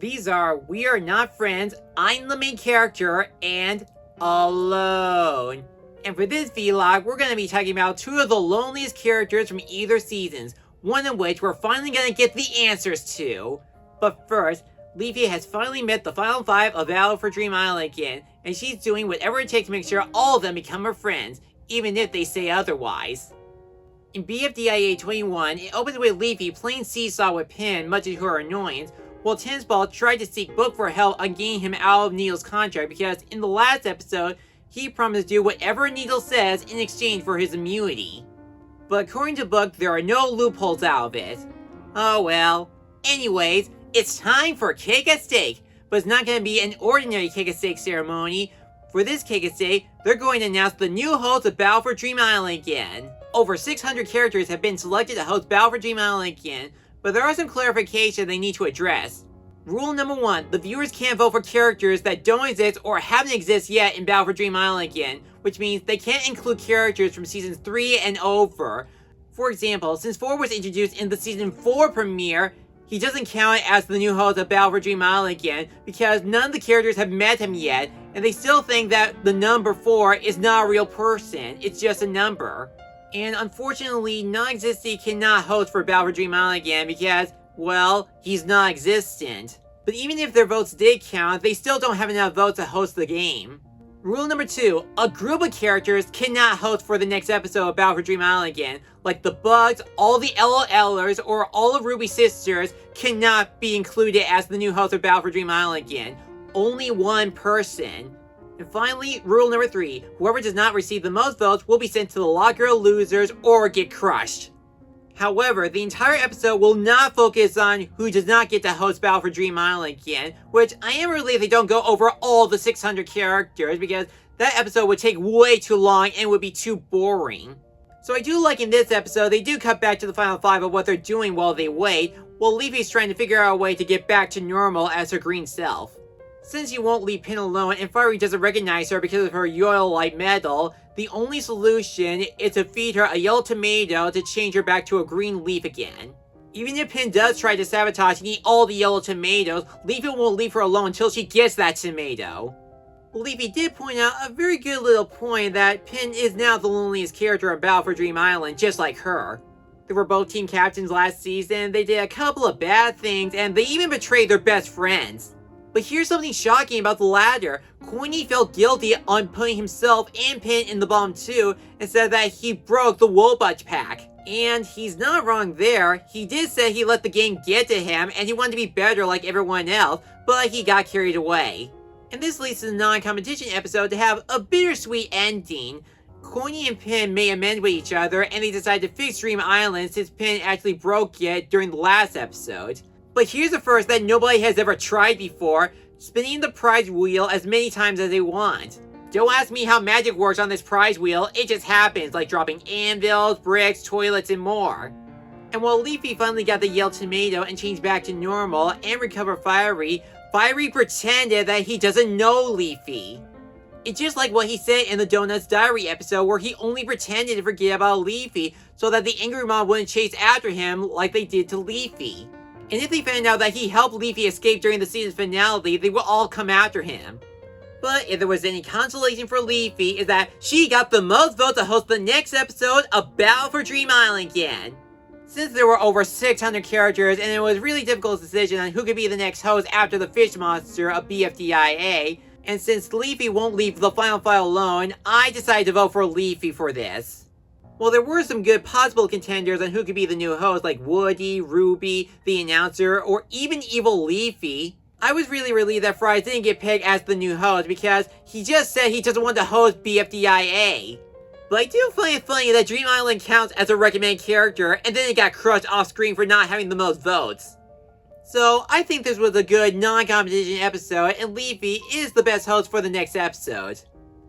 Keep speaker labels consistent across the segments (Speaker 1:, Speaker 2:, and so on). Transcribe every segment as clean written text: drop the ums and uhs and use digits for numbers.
Speaker 1: These are We Are Not Friends, I'm the Main Character, and Alone. And for this vlog, we're going to be talking about two of the loneliest characters from either seasons, one of which we're finally going to get the answers to. But first, Leafy has finally met the final five of Battle for Dream Island again, and she's doing whatever it takes to make sure all of them become her friends, even if they say otherwise. In BFDIA 21, it opens with Leafy playing seesaw with Pin, much to her annoyance, while Tinsball tried to seek Book for help on getting him out of Needle's contract because in the last episode, he promised to do whatever Needle says in exchange for his immunity. But according to Book, there are no loopholes out of it. Oh well. Anyways, it's time for Cake at Stake, but it's not going to be an ordinary Cake at Stake ceremony. For this Cake at Stake, they're going to announce the new host of Battle for Dream Island again. Over 600 characters have been selected to host Battle for Dream Island again, but there are some clarifications they need to address. Rule number 1, the viewers can't vote for characters that don't exist or haven't existed yet in Battle for Dream Island again, which means they can't include characters from seasons 3 and over. For example, since 4 was introduced in the season 4 premiere, he doesn't count as the new host of Battle for Dream Island again because none of the characters have met him yet, and they still think that the number 4 is not a real person, it's just a number. And unfortunately, non-existent cannot host for Battle for Dream Island again because, well, he's non-existent. But even if their votes did count, they still don't have enough votes to host the game. Rule number 2, a group of characters cannot host for the next episode of Battle for Dream Island again. Like the Bugs, all the LOLers, or all of Ruby's sisters cannot be included as the new host of Battle for Dream Island again. Only one person. And finally, rule number 3, whoever does not receive the most votes will be sent to the locker of losers or get crushed. However, the entire episode will not focus on who does not get to host Battle for Dream Island again, which I am relieved they don't go over all the 600 characters because that episode would take way too long and would be too boring. So I do like in this episode, they do cut back to the final 5 of what they're doing while they wait, while Leafy's trying to figure out a way to get back to normal as her green self. Since he won't leave Pin alone and Fiery doesn't recognize her because of her Yoil Light medal, the only solution is to feed her a yellow tomato to change her back to a green leaf again. Even if Pin does try to sabotage and eat all the yellow tomatoes, Leafy won't leave her alone until she gets that tomato. Leafy did point out a very good little point that Pin is now the loneliest character in Battle for Dream Island, just like her. They were both team captains last season, they did a couple of bad things, and they even betrayed their best friends. But here's something shocking about the latter. Coiny felt guilty on putting himself and Pin in the bomb too, and said that he broke the Wobutch pack. And he's not wrong there. He did say he let the game get to him, and he wanted to be better like everyone else, but he got carried away. And this leads to the non-competition episode to have a bittersweet ending. Coiny and Pin may amend with each other, and they decide to fix Dream Island since Pin actually broke it during the last episode. But here's a first that nobody has ever tried before, spinning the prize wheel as many times as they want. Don't ask me how magic works on this prize wheel, it just happens, like dropping anvils, bricks, toilets, and more. And while Leafy finally got the yellow tomato and changed back to normal and recovered Fiery, Fiery pretended that he doesn't know Leafy. It's just like what he said in the Donuts Diary episode where he only pretended to forget about Leafy so that the angry mom wouldn't chase after him like they did to Leafy. And if they found out that he helped Leafy escape during the season's finale, they would all come after him. But if there was any consolation for Leafy, is that she got the most votes to host the next episode of Battle for Dream Island again. Since there were over 600 characters and it was a really difficult decision on who could be the next host after the fish monster of BFDIA, and since Leafy won't leave the final file alone, I decided to vote for Leafy for this. While there were some good possible contenders on who could be the new host like Woody, Ruby, the announcer, or even Evil Leafy, I was really relieved that Fries didn't get picked as the new host because he just said he doesn't want to host BFDIA. But I do find it funny that Dream Island counts as a recommended character and then it got crushed off screen for not having the most votes. So I think this was a good non-competition episode and Leafy is the best host for the next episode.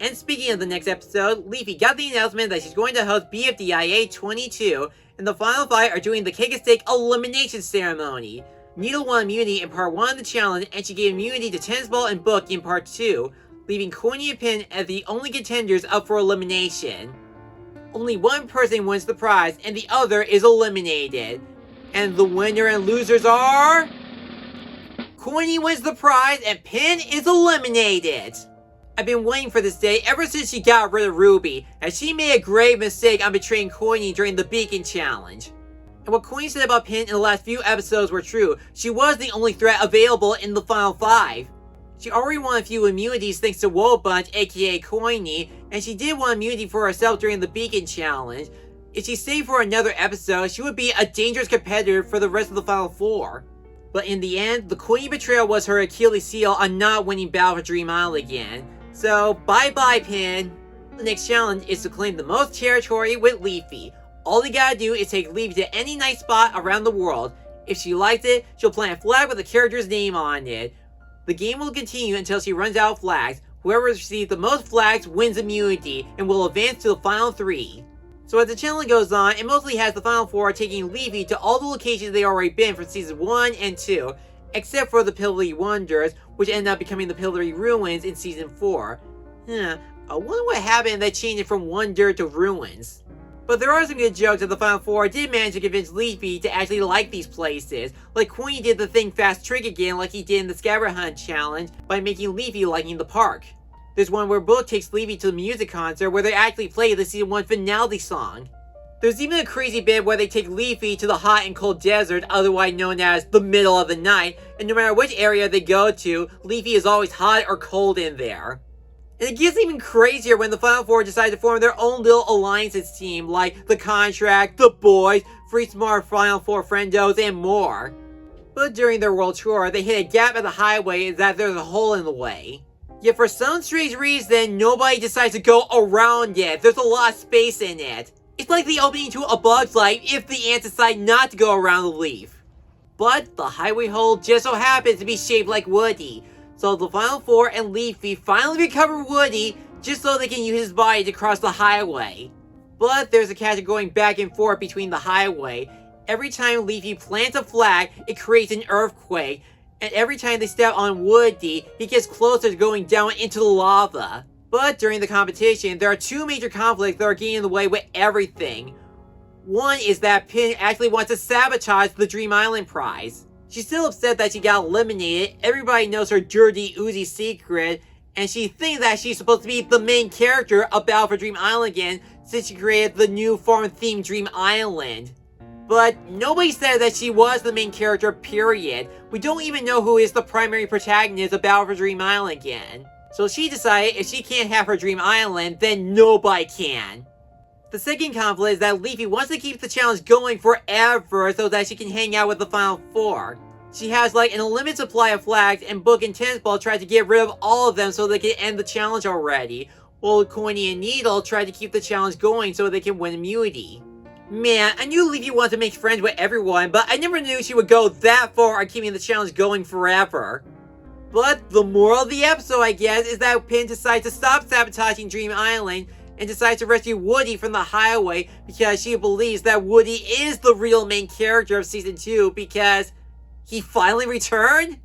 Speaker 1: And speaking of the next episode, Leafy got the announcement that she's going to host BFDIA 22, and the final 5 are doing the Cake at Stake elimination ceremony. Needle won immunity in part 1 of the challenge, and she gave immunity to Tinsball and Book in part 2, leaving Coiny and Pin as the only contenders up for elimination. Only one person wins the prize, and the other is eliminated. And the winner and losers are... Coiny wins the prize and Pin is eliminated. I've been waiting for this day ever since she got rid of Ruby, as she made a grave mistake on betraying Coiny during the Beacon Challenge. And what Coiny said about Pin in the last few episodes were true. She was the only threat available in the final 5. She already won a few immunities thanks to Wobunch, aka Coiny, and she did want immunity for herself during the Beacon Challenge. If she stayed for another episode, she would be a dangerous competitor for the rest of the final 4. But in the end, the Coiny betrayal was her Achilles heel on not winning Battle for Dream Island again. So, bye-bye, Pin. The next challenge is to claim the most territory with Leafy. All you gotta do is take Leafy to any nice spot around the world. If she likes it, she'll plant a flag with the character's name on it. The game will continue until she runs out of flags. Whoever receives the most flags wins immunity and will advance to the final 3. So as the challenge goes on, it mostly has the final 4 taking Leafy to all the locations they already been from seasons 1 and 2, except for the Pillory Wonders, which ended up becoming the Pillory Ruins in season 4. I wonder what happened that changed it from Wonder to Ruins. But there are some good jokes that the final 4 did manage to convince Leafy to actually like these places, like Coiny did the thing fast trick again like he did in the Scabbard Hunt challenge by making Leafy liking the park. There's one where Book takes Leafy to the music concert where they actually play the season 1 finale song. There's even a crazy bit where they take Leafy to the hot and cold desert, otherwise known as the middle of the night, and no matter which area they go to, Leafy is always hot or cold in there. And it gets even crazier when the Final 4 decide to form their own little alliances team, like The Contract, The Boys, Free Smart Final 4 Friendos, and more. But during their world tour, they hit a gap at the highway that there's a hole in the way. Yet for some strange reason, nobody decides to go around it. There's a lot of space in it. It's like the opening to A Bug's Life if the ants decide not to go around the leaf. But the highway hole just so happens to be shaped like Woody. So the Final 4 and Leafy finally recover Woody just so they can use his body to cross the highway. But there's a catch of going back and forth between the highway. Every time Leafy plants a flag, it creates an earthquake. And every time they step on Woody, he gets closer to going down into the lava. But during the competition, there are 2 major conflicts that are getting in the way with everything. One is that Pin actually wants to sabotage the Dream Island prize. She's still upset that she got eliminated, everybody knows her dirty, oozy secret, and she thinks that she's supposed to be the main character of Battle for Dream Island again since she created the new farm-themed Dream Island. But nobody said that she was the main character, period. We don't even know who is the primary protagonist of Battle for Dream Island again. So she decided if she can't have her Dream Island, then nobody can. The second conflict is that Leafy wants to keep the challenge going forever so that she can hang out with the Final 4. She has like an unlimited supply of flags, and Book and Tennis Ball tried to get rid of all of them so they can end the challenge already, while Coiny and Needle tried to keep the challenge going so they can win immunity. Man, I knew Leafy wanted to make friends with everyone, but I never knew she would go that far on keeping the challenge going forever. But the moral of the episode, I guess, is that Pin decides to stop sabotaging Dream Island and decides to rescue Woody from the highway because she believes that Woody is the real main character of Season 2 because he finally returned?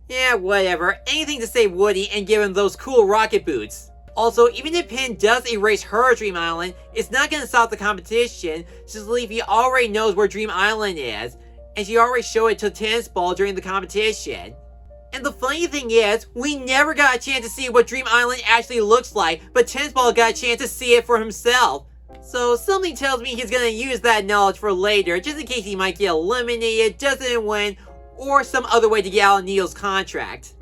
Speaker 1: Yeah, whatever. Anything to save Woody and give him those cool rocket boots. Also, even if Pin does erase her Dream Island, it's not going to stop the competition since Leafy already knows where Dream Island is, and she already showed it to Tennis Ball during the competition. And the funny thing is, we never got a chance to see what Dream Island actually looks like, but Tennis Ball got a chance to see it for himself. So something tells me he's going to use that knowledge for later, just in case he might get eliminated, doesn't win, or some other way to get out of Neil's contract.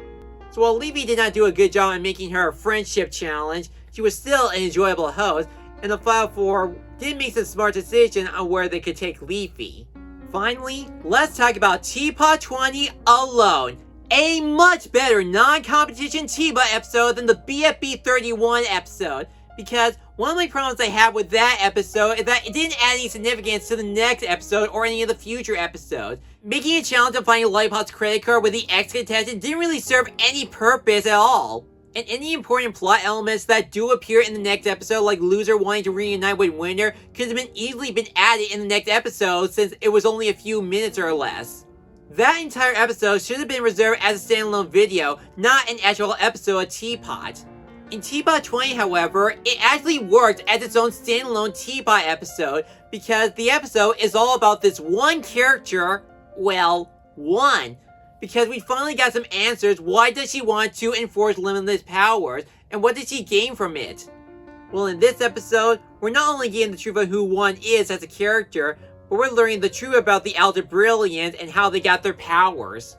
Speaker 1: So while Leafy did not do a good job in making her a friendship challenge, she was still an enjoyable host, and the Final 4 did make some smart decisions on where they could take Leafy. Finally, let's talk about TPOT 20 Alone. A much better non-competition TPOT episode than the BFB 31 episode, because one of my problems I have with that episode is that it didn't add any significance to the next episode or any of the future episodes. Making a challenge of finding Lollipop's credit card with the ex-contestant didn't really serve any purpose at all. And any important plot elements that do appear in the next episode, like Loser wanting to reunite with Winner, could have easily been added in the next episode since it was only a few minutes or less. That entire episode should have been reserved as a standalone video, not an actual episode of TPOT. In TPOT 20, however, it actually worked as its own standalone TPOT episode because the episode is all about this one character, well, one. because we finally got some answers. Why does she want to enforce limitless powers, and what did she gain from it? Well, in this episode, we're not only getting the truth of who one is as a character, but we're learning the truth about the Elder Brilliant and how they got their powers.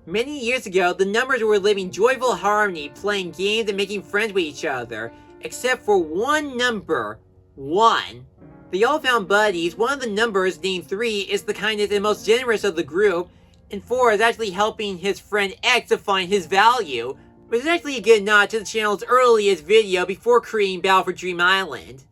Speaker 1: Many years ago, the numbers were living joyful harmony, playing games and making friends with each other, except for one number, 1. They all found buddies. One of the numbers, named 3, is the kindest and most generous of the group, and 4 is actually helping his friend X to find his value, which is actually a good nod to the channel's earliest video before creating Battle for Dream Island.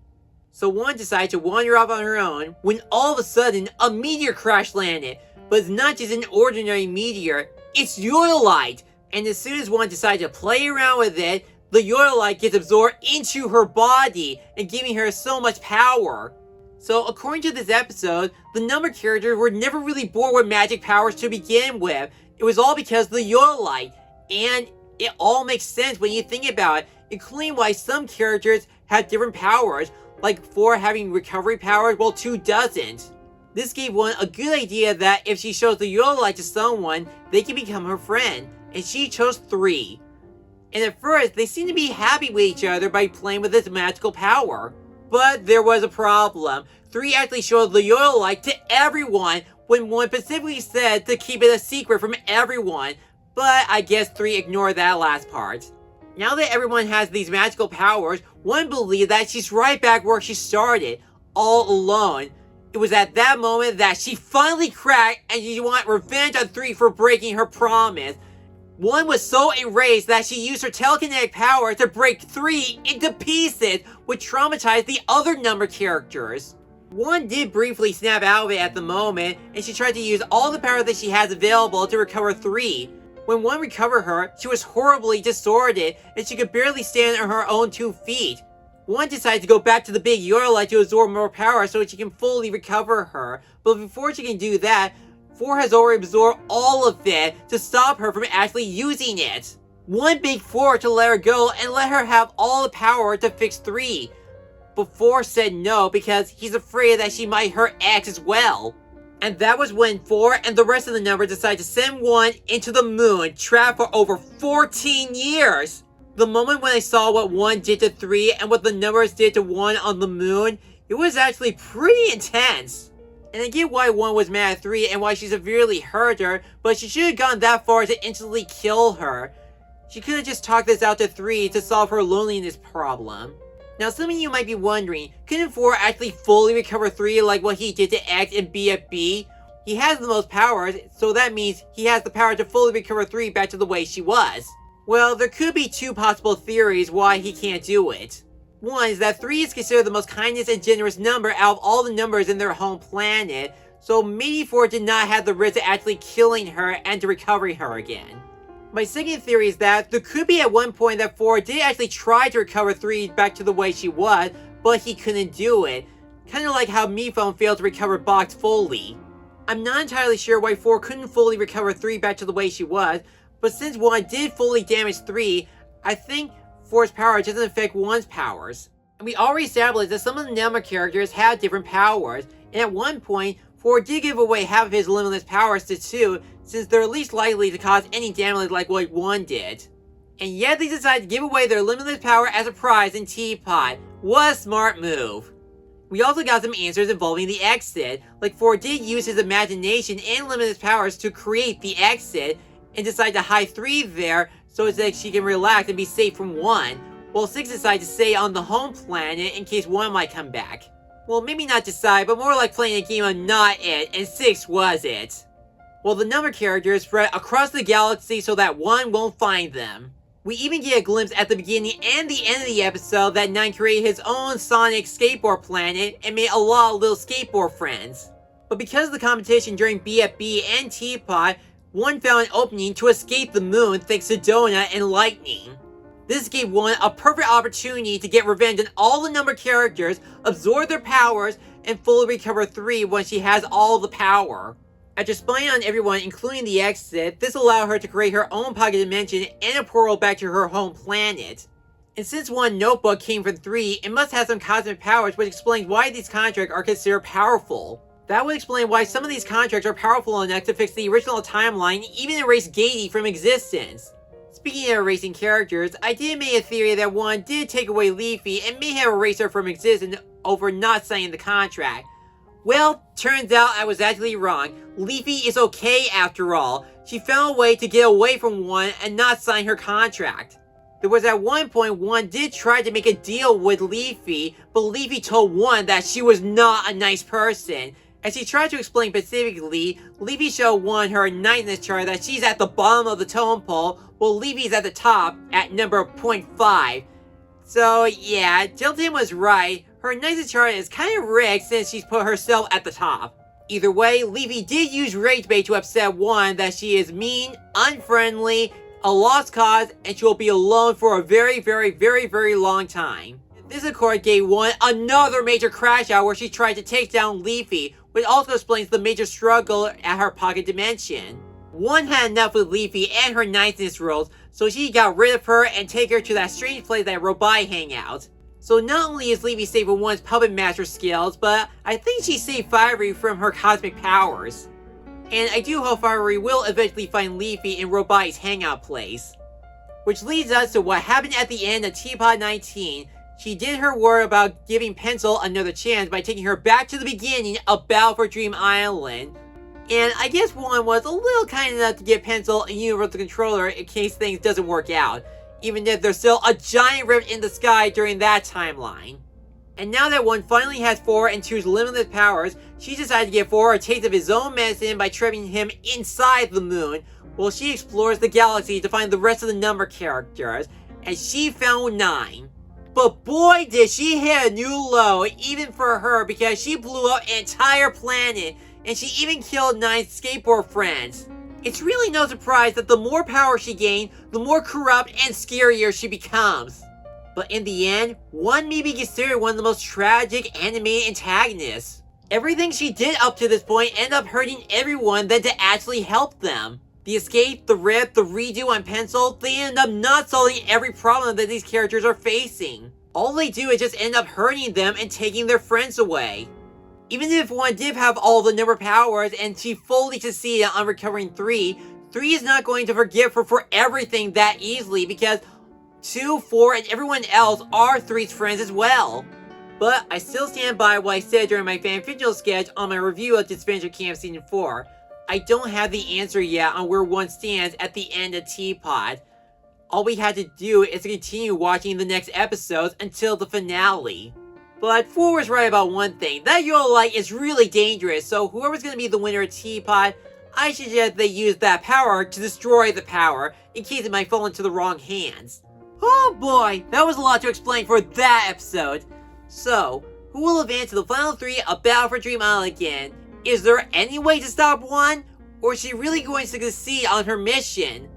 Speaker 1: So 1 decided to wander off on her own when all of a sudden a meteor crash landed, but it's not just an ordinary meteor, it's Yodelite! And as soon as 1 decided to play around with it, the Yodelite gets absorbed into her body and giving her so much power. So according to this episode, the number characters were never really born with magic powers to begin with. It was all because of the Yodelite, and it all makes sense when you think about it, including why some characters have different powers, like 4 having recovery powers while 2 doesn't. This gave 1 a good idea that if she shows the Yodelite to someone, they can become her friend, and she chose 3. And at first, they seemed to be happy with each other by playing with this magical power. But there was a problem. 3 actually showed the Yodelite to everyone when 1 specifically said to keep it a secret from everyone. But I guess 3 ignored that last part. Now that everyone has these magical powers, 1 believes that she's right back where she started, all alone. It was at that moment that she finally cracked and she wanted revenge on 3 for breaking her promise. 1 was so enraged that she used her telekinetic power to break 3 into pieces, which traumatized the other number characters. 1 did briefly snap out of it at the moment, and she tried to use all the power that she has available to recover 3. When 1 recovered her, she was horribly distorted, and she could barely stand on her own 2 feet. 1 decided to go back to the big Yodelite to absorb more power so she can fully recover her, but before she can do that, 4 has already absorbed all of it to stop her from actually using it. 1 begged 4 to let her go and let her have all the power to fix 3. But 4 said no because he's afraid that she might hurt X as well. And that was when 4 and the rest of the number decided to send 1 into the moon, trapped for over 14 years. The moment when I saw what 1 did to 3 and what the numbers did to 1 on the moon, it was actually pretty intense. And I get why 1 was mad at 3 and why she severely hurt her, but she should have gone that far to instantly kill her. She could have just talked this out to 3 to solve her loneliness problem. Now some of you might be wondering, couldn't 4 actually fully recover 3 like what he did to X and BFB? He has the most powers, so that means he has the power to fully recover 3 back to the way she was. Well, there could be 2 possible theories why he can't do it. 1 is that 3 is considered the most kindest and generous number out of all the numbers in their home planet, so maybe 4 did not have the risk of actually killing her and to recover her again. My second theory is that there could be at one point that 4 did actually try to recover 3 back to the way she was, but he couldn't do it. Kinda like how Miphone failed to recover Box fully. I'm not entirely sure why 4 couldn't fully recover 3 back to the way she was, but since 1 did fully damage 3, I think 4's power doesn't affect 1's powers. And we already established that some of the number characters have different powers, and at one point, 4 did give away half of his limitless powers to 2, since they're least likely to cause any damage like what 1 did. And yet they decided to give away their limitless power as a prize in TPOT. What a smart move. We also got some answers involving the exit, like 4 did use his imagination and limitless powers to create the exit, and decide to hide 3 there so that she can relax and be safe from 1, while 6 decided to stay on the home planet in case 1 might come back. Well, maybe not decide, but more like playing a game of not it, and 6 was it. Well, the number characters spread across the galaxy so that 1 won't find them. We even get a glimpse at the beginning and the end of the episode that 9 created his own Sonic skateboard planet and made a lot of little skateboard friends. But because of the competition during BFB and TPOT, 1 found an opening to escape the moon thanks to Donut and Lightning. This gave 1 a perfect opportunity to get revenge on all the number characters, absorb their powers, and fully recover 3 when she has all the power. After spying on everyone, including the exit, this allowed her to create her own pocket dimension and a portal back to her home planet. And since 1 notebook came from 3, it must have some cosmic powers, which explains why these contracts are considered powerful. That would explain why some of these contracts are powerful enough to fix the original timeline and even erase Gady from existence. Speaking of erasing characters, I did make a theory that one did take away Leafy and may have erased her from existence over not signing the contract. Well, turns out I was actually wrong. Leafy is okay after all. She found a way to get away from one and not sign her contract. There was at one point one did try to make a deal with Leafy, but Leafy told one that she was not a nice person. As she tried to explain specifically, Leafy showed one her niceness chart that she's at the bottom of the totem pole, while Leafy's at the top at number 0.5. So yeah, Jilton was right. Her niceness chart is kind of rigged since she's put herself at the top. Either way, Leafy did use rage bait to upset one that she is mean, unfriendly, a lost cause, and she will be alone for a very long time. This of course gave one another major crash out where she tried to take down Leafy, which also explains the major struggle at her pocket dimension. One had enough with Leafy and her niceness rules, so she got rid of her and take her to that strange place that Robai hang out. So not only is Leafy safe with one's puppet master skills, but I think she saved Fiery from her cosmic powers. And I do hope Fiery will eventually find Leafy in Robai's hangout place. Which leads us to what happened at the end of TPOT 19. She did her word about giving Pencil another chance by taking her back to the beginning of Battle for Dream Island. And I guess one was a little kind enough to give Pencil a universal controller in case things doesn't work out, even if there's still a giant rift in the sky during that timeline. And now that one finally has 4 and 2's limitless powers, she decided to give 4 a taste of his own medicine by trapping him inside the moon, while she explores the galaxy to find the rest of the number characters, and she found 9. But boy did she hit a new low, even for her, because she blew up an entire planet, and she even killed 9 skateboard friends. It's really no surprise that the more power she gained, the more corrupt and scarier she becomes. But in the end, one may be considered one of the most tragic animated antagonists. Everything she did up to this point ended up hurting everyone than to actually help them. The escape, the rip, the redo on Pencil, they end up not solving every problem that these characters are facing. All they do is just end up hurting them and taking their friends away. Even if one did have all the number powers and she fully succeeded on recovering 3, 3 is not going to forgive her for everything that easily because 2, 4, and everyone else are 3's friends as well. But I still stand by what I said during my fanfictional sketch on my review of Dispenser Camp Season 4. I don't have the answer yet on where one stands at the end of TPOT. All we had to do is to continue watching the next episodes until the finale. But 4 was right about one thing, that yellow light is really dangerous, so whoever's going to be the winner of TPOT, I suggest they use that power to destroy the power, in case it might fall into the wrong hands. Oh boy, that was a lot to explain for that episode. So, who will advance to the final 3 of Battle for Dream Island again? Is there any way to stop one? Or is she really going to succeed on her mission?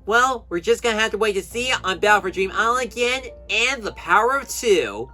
Speaker 1: Well, we're just gonna have to wait to see on Battle for Dream Island again, and the power of 2.